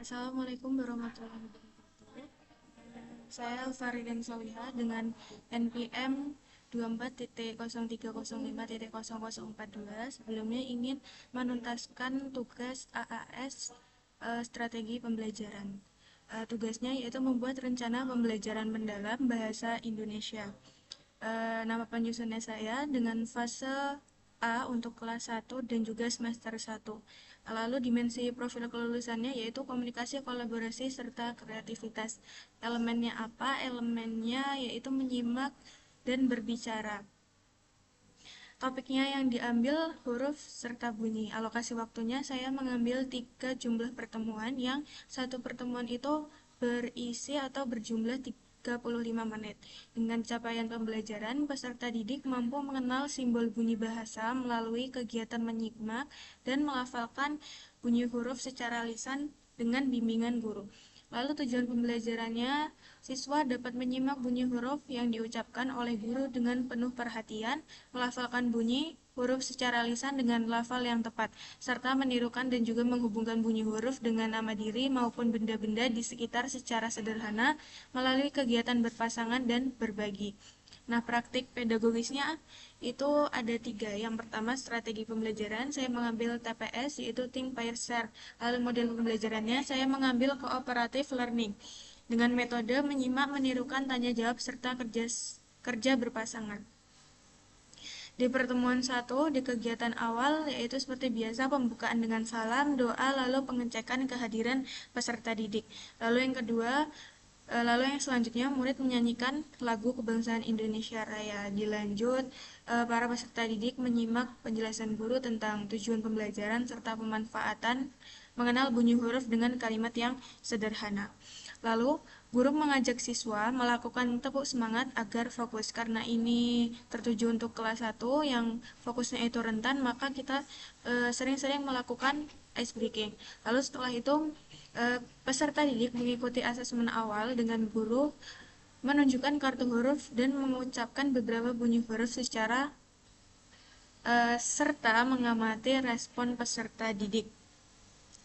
Assalamualaikum warahmatullahi wabarakatuh. Saya Faridin Soliha dengan NPM 24.0305.0042. Sebelumnya ingin menuntaskan tugas AAS strategi pembelajaran. Tugasnya yaitu membuat rencana pembelajaran mendalam bahasa Indonesia. Nama penyusunnya saya dengan fase A untuk kelas 1 dan juga semester 1. Lalu dimensi profil kelulusannya yaitu komunikasi, kolaborasi, serta kreativitas. Elemennya apa? Elemennya yaitu menyimak dan berbicara. Topiknya yang diambil huruf serta bunyi. Alokasi waktunya saya mengambil 3 jumlah pertemuan yang satu pertemuan itu berisi atau berjumlah 35 menit. Dengan capaian pembelajaran, peserta didik mampu mengenal simbol bunyi bahasa melalui kegiatan menyimak dan melafalkan bunyi huruf secara lisan dengan bimbingan guru. Lalu tujuan pembelajarannya, siswa dapat menyimak bunyi huruf yang diucapkan oleh guru dengan penuh perhatian, melafalkan bunyi huruf secara lisan dengan lafal yang tepat, serta menirukan dan juga menghubungkan bunyi huruf dengan nama diri maupun benda-benda di sekitar secara sederhana melalui kegiatan berpasangan dan berbagi. Nah, praktik pedagogisnya itu ada 3. Yang pertama, strategi pembelajaran. Saya mengambil TPS, yaitu Think, Pair, Share. Lalu model pembelajarannya, saya mengambil Cooperative Learning dengan metode menyimak, menirukan, tanya jawab, serta kerja berpasangan. Di pertemuan 1, di kegiatan awal, yaitu seperti biasa pembukaan dengan salam, doa, lalu pengecekan kehadiran peserta didik. Lalu yang selanjutnya murid menyanyikan lagu kebangsaan Indonesia Raya. Dilanjut, para peserta didik menyimak penjelasan guru tentang tujuan pembelajaran serta pemanfaatan mengenal bunyi huruf dengan kalimat yang sederhana. Lalu, guru mengajak siswa melakukan tepuk semangat agar fokus. Karena ini tertuju untuk kelas 1 yang fokusnya itu rentan, maka kita sering-sering melakukan ice breaking. Lalu setelah itu, peserta didik mengikuti asesmen awal dengan guru menunjukkan kartu huruf dan mengucapkan beberapa bunyi huruf secara serta mengamati respon peserta didik.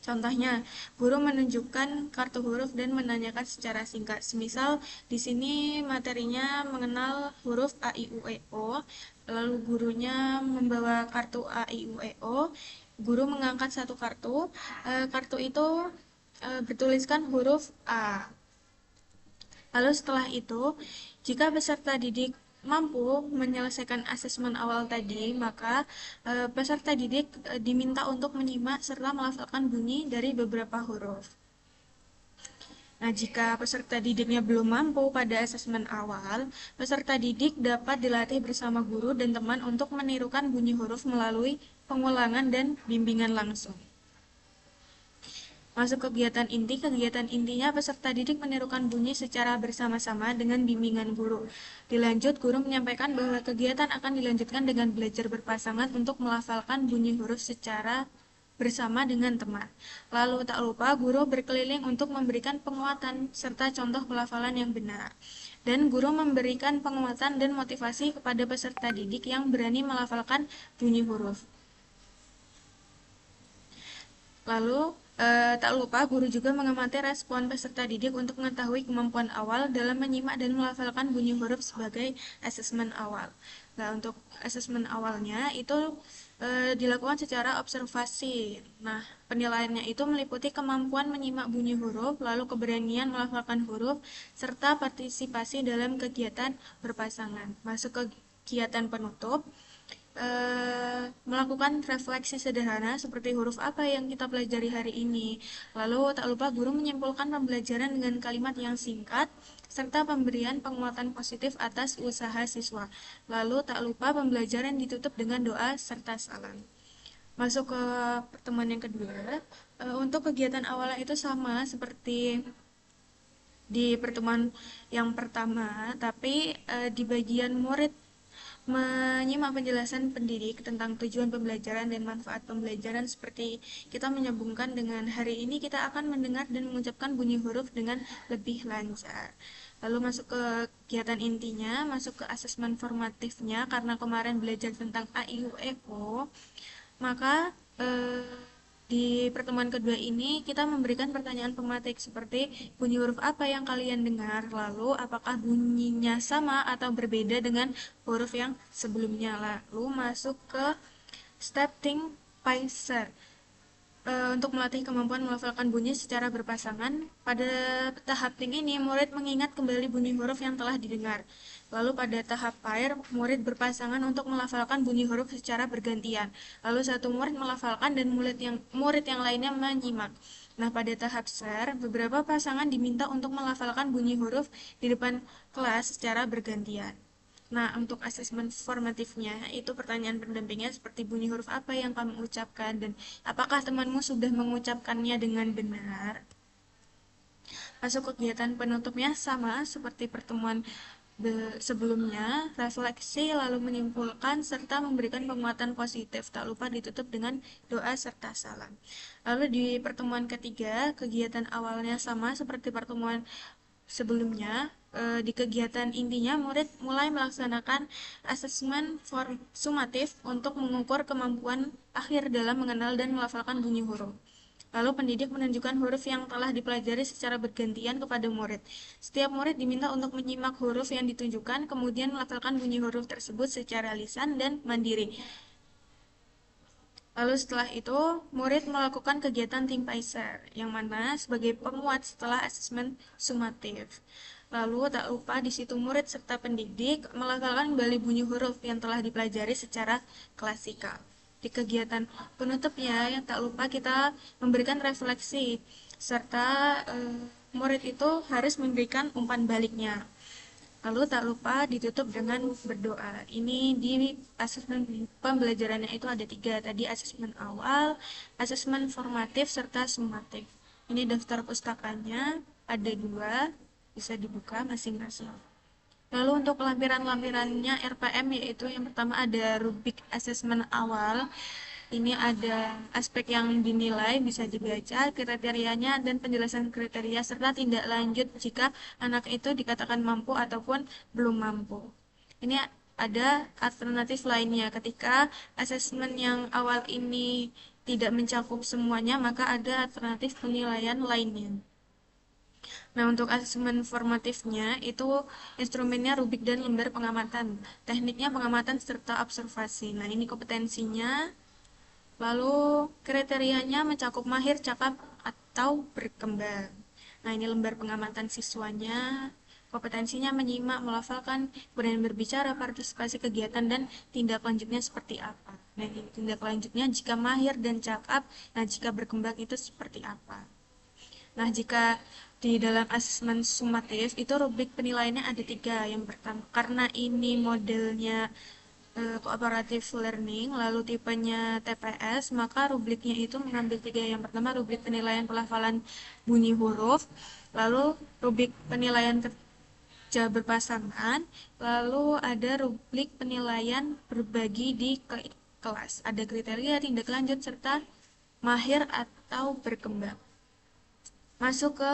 Contohnya, guru menunjukkan kartu huruf dan menanyakan secara singkat. Semisal di sini materinya mengenal huruf A, I, U, E, O, lalu gurunya membawa kartu A, I, U, E, O. Guru mengangkat satu kartu, kartu itu bertuliskan huruf A. Lalu setelah itu, jika peserta didik mampu menyelesaikan asesmen awal tadi, maka peserta didik diminta untuk menyimak serta melafalkan bunyi dari beberapa huruf. Nah, jika peserta didiknya belum mampu pada asesmen awal, peserta didik dapat dilatih bersama guru dan teman untuk menirukan bunyi huruf melalui pengulangan dan bimbingan langsung. Masuk kegiatan inti, kegiatan intinya peserta didik menirukan bunyi secara bersama-sama dengan bimbingan guru. Dilanjut, guru menyampaikan bahwa kegiatan akan dilanjutkan dengan belajar berpasangan untuk melafalkan bunyi huruf secara bersama dengan teman. Lalu tak lupa guru berkeliling untuk memberikan penguatan serta contoh pelafalan yang benar. Dan guru memberikan penguatan dan motivasi kepada peserta didik yang berani melafalkan bunyi huruf. Lalu, tak lupa guru juga mengamati respon peserta didik untuk mengetahui kemampuan awal dalam menyimak dan melafalkan bunyi huruf sebagai asesmen awal. Nah, untuk asesmen awalnya itu dilakukan secara observasi. Nah, penilaiannya itu meliputi kemampuan menyimak bunyi huruf, lalu keberanian melafalkan huruf, serta partisipasi dalam kegiatan berpasangan. Masuk ke kegiatan penutup, melakukan refleksi sederhana seperti huruf apa yang kita pelajari hari ini. Lalu tak lupa guru menyimpulkan pembelajaran dengan kalimat yang singkat serta pemberian penguatan positif atas usaha siswa. Lalu tak lupa pembelajaran ditutup dengan doa serta salam. Masuk ke pertemuan yang kedua. Untuk kegiatan awalnya itu sama seperti di pertemuan yang pertama, tapi di bagian murid menyimak penjelasan pendidik tentang tujuan pembelajaran dan manfaat pembelajaran seperti kita menyambungkan dengan hari ini kita akan mendengar dan mengucapkan bunyi huruf dengan lebih lancar. Lalu masuk ke kegiatan intinya, masuk ke asesmen formatifnya karena kemarin belajar tentang A, I, U, E, O, maka Di pertemuan kedua ini kita memberikan pertanyaan pematik seperti bunyi huruf apa yang kalian dengar, lalu apakah bunyinya sama atau berbeda dengan huruf yang sebelumnya. Lalu masuk ke step think Paiser. Untuk melatih kemampuan melafalkan bunyi secara berpasangan. Pada tahap ting ini, murid mengingat kembali bunyi huruf yang telah didengar. Lalu pada tahap pair, murid berpasangan untuk melafalkan bunyi huruf secara bergantian. Lalu satu murid melafalkan dan murid yang lainnya menyimak. Nah, pada tahap ser, beberapa pasangan diminta untuk melafalkan bunyi huruf di depan kelas secara bergantian. Nah, untuk asesmen formatifnya, itu pertanyaan pendampingnya seperti bunyi huruf apa yang kamu ucapkan dan apakah temanmu sudah mengucapkannya dengan benar. Masuk kegiatan penutupnya sama seperti pertemuan sebelumnya, refleksi lalu menyimpulkan serta memberikan penguatan positif. Tak lupa ditutup dengan doa serta salam. Lalu di pertemuan ketiga, kegiatan awalnya sama seperti pertemuan sebelumnya. Di kegiatan intinya, murid mulai melaksanakan asesmen sumatif untuk mengukur kemampuan akhir dalam mengenal dan melafalkan bunyi huruf. Lalu pendidik menunjukkan huruf yang telah dipelajari secara bergantian kepada murid. Setiap murid diminta untuk menyimak huruf yang ditunjukkan, kemudian melafalkan bunyi huruf tersebut secara lisan dan mandiri. Lalu setelah itu, murid melakukan kegiatan Think Paiser, yang mana sebagai penguat setelah asesmen sumatif. Lalu tak lupa di situ murid serta pendidik melafalkan kembali bunyi huruf yang telah dipelajari secara klasikal. Di kegiatan penutupnya, yang tak lupa kita memberikan refleksi, serta murid itu harus memberikan umpan baliknya. Lalu tak lupa ditutup dengan berdoa. Ini di asesmen pembelajarannya itu ada 3. Tadi asesmen awal, asesmen formatif, serta sumatif. Ini daftar pustakanya ada 2, bisa dibuka masing-masing. Lalu untuk lampiran-lampirannya RPM yaitu yang pertama ada rubrik asesmen awal. Ini ada aspek yang dinilai, bisa dibaca, kriterianya dan penjelasan kriteria serta tindak lanjut jika anak itu dikatakan mampu ataupun belum mampu. Ini ada alternatif lainnya. Ketika asesmen yang awal ini tidak mencakup semuanya, maka ada alternatif penilaian lainnya. Nah, untuk asesmen formatifnya itu instrumennya rubrik dan lembar pengamatan. Tekniknya pengamatan serta observasi. Nah, ini kompetensinya. Lalu kriterianya mencakup mahir, cakap, atau berkembang. Nah, ini lembar pengamatan siswanya. Kompetensinya menyimak, melafalkan, kemudian berbicara, partisipasi kegiatan, dan tindak lanjutnya seperti apa. Nah, ini tindak lanjutnya jika mahir dan cakap, nah jika berkembang itu seperti apa. Nah, jika di dalam asesmen sumatif itu rubrik penilaiannya ada 3. Yang pertama, karena ini modelnya cooperative learning, lalu tipenya TPS, maka rubriknya itu mengambil 3. Yang pertama, rubrik penilaian pelafalan bunyi huruf, lalu rubrik penilaian kerja berpasangan, lalu ada rubrik penilaian berbagi di kelas. Ada kriteria, tindak lanjut, serta mahir atau berkembang. Masuk ke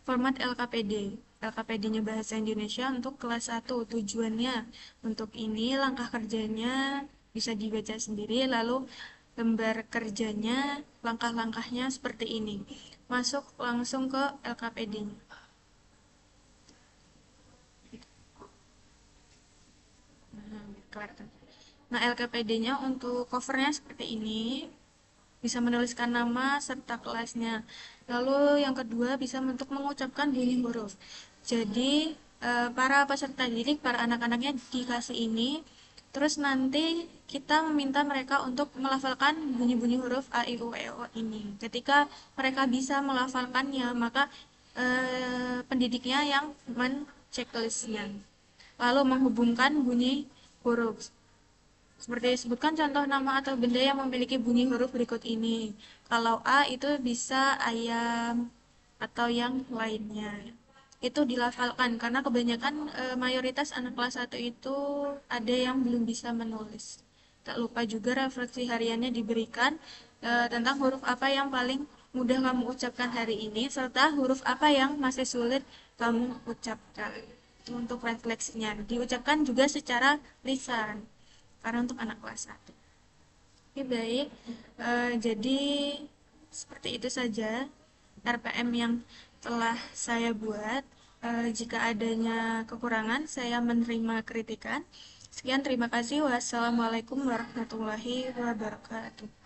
format LKPD. LKPD-nya Bahasa Indonesia untuk kelas 1. Tujuannya untuk ini langkah kerjanya bisa dibaca sendiri, lalu lembar kerjanya, langkah-langkahnya seperti ini. Masuk langsung ke LKPD-nya. Nah, LKPD-nya untuk covernya seperti ini. Bisa menuliskan nama serta kelasnya. Lalu yang kedua bisa untuk mengucapkan bunyi huruf. Jadi para peserta didik, para anak-anaknya dikasih ini, terus nanti kita meminta mereka untuk melafalkan bunyi-bunyi huruf A, I, U, E, O ini. Ketika mereka bisa melafalkannya, maka pendidiknya yang men-checklistnya. Lalu menghubungkan bunyi huruf. Seperti disebutkan contoh nama atau benda yang memiliki bunyi huruf berikut ini. Kalau A itu bisa ayam atau yang lainnya. Itu dilafalkan karena kebanyakan mayoritas anak kelas 1 itu ada yang belum bisa menulis. Tak lupa juga refleksi hariannya diberikan tentang huruf apa yang paling mudah kamu ucapkan hari ini serta huruf apa yang masih sulit kamu ucapkan. Untuk refleksinya diucapkan juga secara lisan karena untuk anak kelas 1. Oke, baik. Jadi Seperti itu saja RPM yang telah saya buat. Jika adanya kekurangan, saya menerima kritikan. Sekian, terima kasih. Wassalamualaikum warahmatullahi wabarakatuh.